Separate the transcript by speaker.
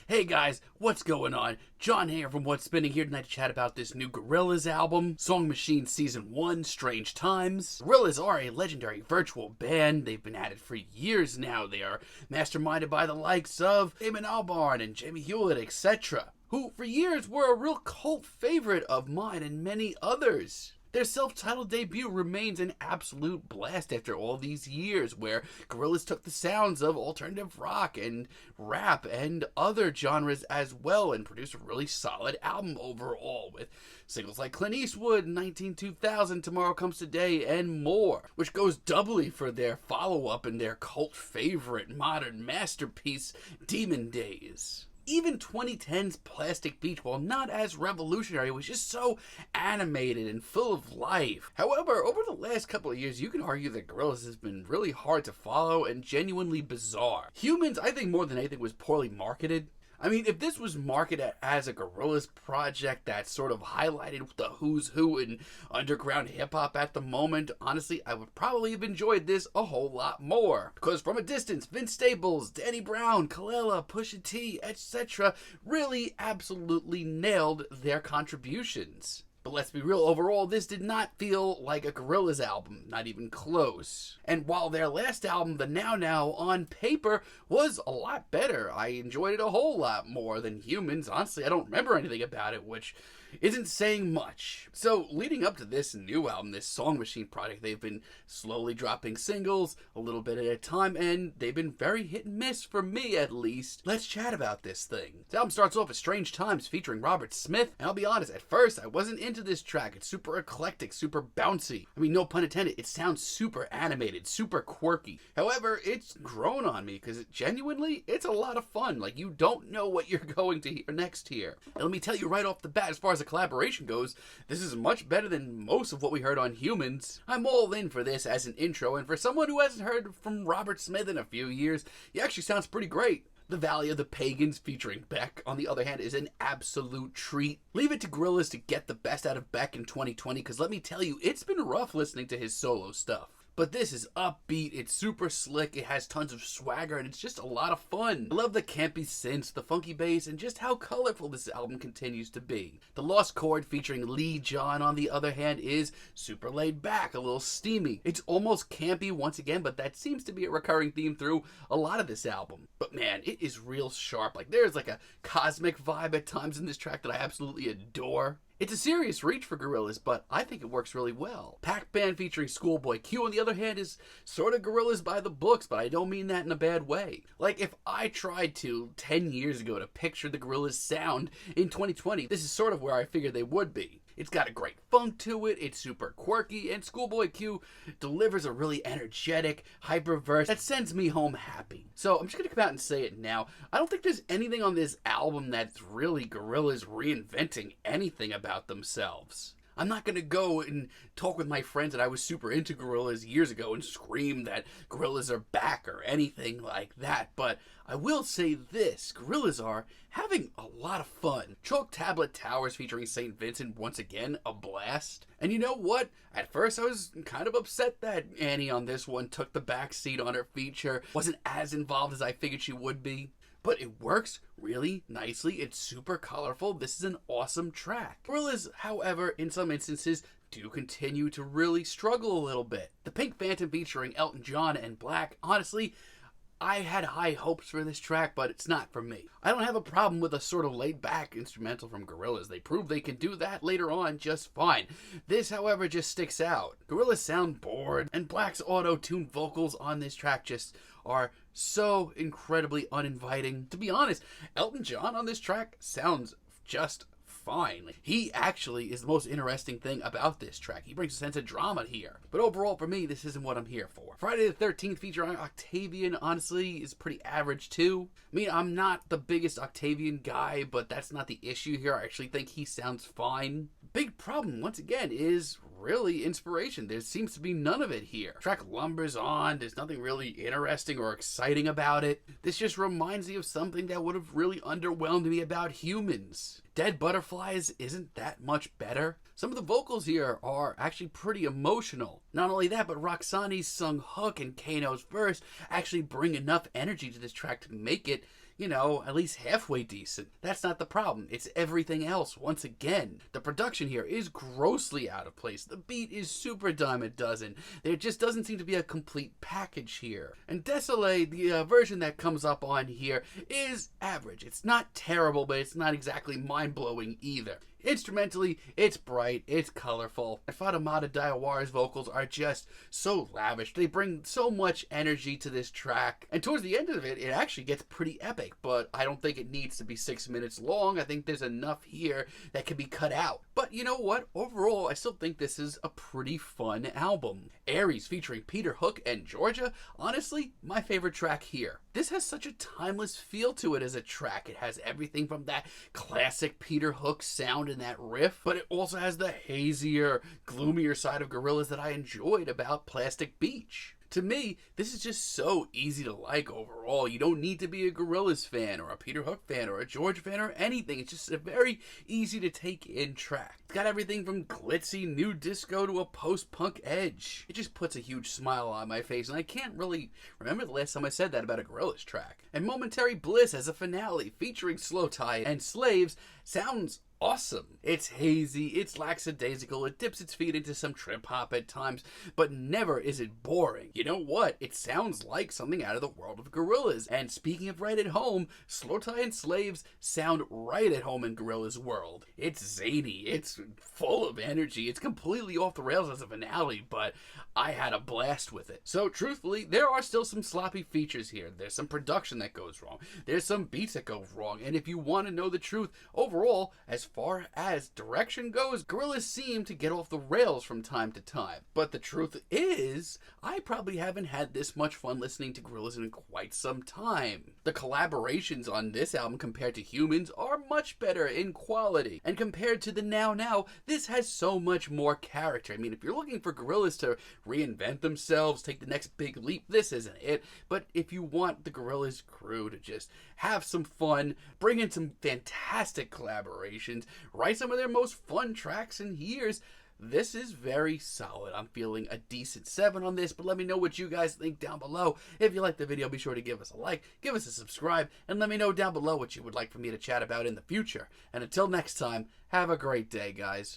Speaker 1: Hey guys, what's going on? John here from What's Spinning here tonight to chat about this new Gorillaz album, Song Machine Season 1, Strange Times. Gorillaz are a legendary virtual band. They've been at it for years now. They are masterminded by the likes of Damon Albarn and Jamie Hewlett, etc., who for years were a real cult favorite of mine and many others. Their self-titled debut remains an absolute blast after all these years, where Gorillaz took the sounds of alternative rock and rap and other genres as well and produced a really solid album overall, with singles like Clint Eastwood, 192000, Tomorrow Comes Today, and more, which goes doubly for their follow-up and their cult favorite modern masterpiece, Demon Days. Even 2010's Plastic Beach, while not as revolutionary, was just so animated and full of life. However, over the last couple of years, you can argue that Gorillaz has been really hard to follow and genuinely bizarre. Humans, I think more than anything, was poorly marketed. I mean, if this was marketed as a Gorillaz project that sort of highlighted the who's who in underground hip-hop at the moment, honestly, I would probably have enjoyed this a whole lot more. Because from a distance, Vince Staples, Danny Brown, Kalela, Pusha T, etc. really absolutely nailed their contributions. But let's be real, overall, this did not feel like a Gorillaz album, not even close. And while their last album, The Now Now, on paper, was a lot better, I enjoyed it a whole lot more than Humans. Honestly, I don't remember anything about it, which isn't saying much. So, leading up to this new album, this Song Machine project, they've been slowly dropping singles, a little bit at a time, and they've been very hit and miss, for me at least. Let's chat about this thing. The album starts off with Strange Times featuring Robert Smith, and I'll be honest, at first I wasn't into this track. It's super eclectic, super bouncy. I mean, no pun intended, it sounds super animated, super quirky. However, it's grown on me, because it's a lot of fun. Like, you don't know what you're going to hear next here. And let me tell you right off the bat, as far as the collaboration goes, this is much better than most of what we heard on Humans. I'm all in for this as an intro, and for someone who hasn't heard from Robert Smith in a few years, he actually sounds pretty great. The Valley of the Pagans featuring Beck, on the other hand, is an absolute treat. Leave it to Gorillaz to get the best out of Beck in 2020, because let me tell you, it's been rough listening to his solo stuff. But this is upbeat, it's super slick, it has tons of swagger, and it's just a lot of fun. I love the campy synths, the funky bass, and just how colorful this album continues to be. The Lost Chord featuring Lee John, on the other hand, is super laid back, a little steamy. It's almost campy once again, but that seems to be a recurring theme through a lot of this album. But man, it is real sharp. Like, there's like a cosmic vibe at times in this track that I absolutely adore. It's a serious reach for Gorillaz, but I think it works really well. Pac-Man featuring Schoolboy Q, on the other hand, is sort of Gorillaz by the books, but I don't mean that in a bad way. Like, if I tried to, 10 years ago, to picture the Gorillaz sound in 2020, this is sort of where I figured they would be. It's got a great funk to it, it's super quirky, and Schoolboy Q delivers a really energetic, hyper verse that sends me home happy. So I'm just going to come out and say it now. I don't think there's anything on this album that's really Gorillaz reinventing anything about themselves. I'm not going to go and talk with my friends that I was super into Gorillaz years ago and scream that Gorillaz are back or anything like that, but I will say this, Gorillaz are having a lot of fun. Chalk Tablet Towers featuring St. Vincent, once again, a blast. And you know what? At first I was kind of upset that Annie on this one took the back seat on her feature, wasn't as involved as I figured she would be. But it works really nicely. It's super colorful. This is an awesome track. Gorillaz, however, in some instances, do continue to really struggle a little bit. The Pink Phantom featuring Elton John and Black, honestly, I had high hopes for this track, but it's not for me. I don't have a problem with a sort of laid-back instrumental from Gorillaz. They prove they can do that later on just fine. This, however, just sticks out. Gorillaz sound bored, and Black's auto-tuned vocals on this track just are so incredibly uninviting. To be honest, Elton John on this track sounds just fine. He actually is the most interesting thing about this track. He brings a sense of drama here. But overall, for me, this isn't what I'm here for. Friday the 13th featuring Octavian, honestly, is pretty average too. I mean, I'm not the biggest Octavian guy, but that's not the issue here. I actually think he sounds fine. Big problem, once again, is really inspiration. There seems to be none of it here. Track lumbers on, there's nothing really interesting or exciting about it. This just reminds me of something that would have really underwhelmed me about Humans. Dead Butterflies isn't that much better. Some of the vocals here are actually pretty emotional. Not only that, but Roxani's sung hook and Kano's verse actually bring enough energy to this track to make it, you know, at least halfway decent. That's not the problem. It's everything else. Once again, the production here is grossly out of place. The beat is super dime a dozen. There just doesn't seem to be a complete package here. And Désolé, the version that comes up on here, is average. It's not terrible, but it's not exactly mind-blowing either. Instrumentally, it's bright, it's colorful, and Fatoumata Diawar's vocals are just so lavish. They bring so much energy to this track, and towards the end of it, it actually gets pretty epic, but I don't think it needs to be 6 minutes long. I think there's enough here that can be cut out. But you know what? Overall, I still think this is a pretty fun album. Aries featuring Peter Hook and Georgia, honestly, my favorite track here. This has such a timeless feel to it as a track. It has everything from that classic Peter Hook sound and that riff, but it also has the hazier, gloomier side of Gorillaz that I enjoyed about Plastic Beach. To me, this is just so easy to like overall. You don't need to be a Gorillaz fan or a Peter Hook fan or a George fan or anything. It's just a very easy to take in track. It's got everything from glitzy new disco to a post-punk edge. It just puts a huge smile on my face, and I can't really remember the last time I said that about a Gorillaz track. And Momentary Bliss as a finale featuring Slow Tie and Slaves sounds awesome. It's hazy, it's lackadaisical, it dips its feet into some trip hop at times, but never is it boring. You know what? It sounds like something out of the world of Gorillaz. And speaking of right at home, Slow Tie and Slaves sound right at home in Gorillaz world. It's zany, it's full of energy, it's completely off the rails as a finale, but I had a blast with it. So truthfully, there are still some sloppy features here. There's some production that goes wrong. There's some beats that go wrong. And if you want to know the truth, overall, as far as direction goes, Gorillaz seem to get off the rails from time to time. But the truth is, I probably haven't had this much fun listening to Gorillaz in quite some time. The collaborations on this album compared to Humans are much better in quality. And compared to the Now, this has so much more character. I mean, if you're looking for Gorillaz to reinvent themselves, take the next big leap, this isn't it. But if you want the Gorillaz crew to just have some fun, bring in some fantastic collaborations, write some of their most fun tracks in years, this is very solid. I'm feeling a decent 7 on this, but let me know what you guys think down below. If you liked the video, be sure to give us a like, give us a subscribe, and let me know down below what you would like for me to chat about in the future. And until next time, have a great day, guys.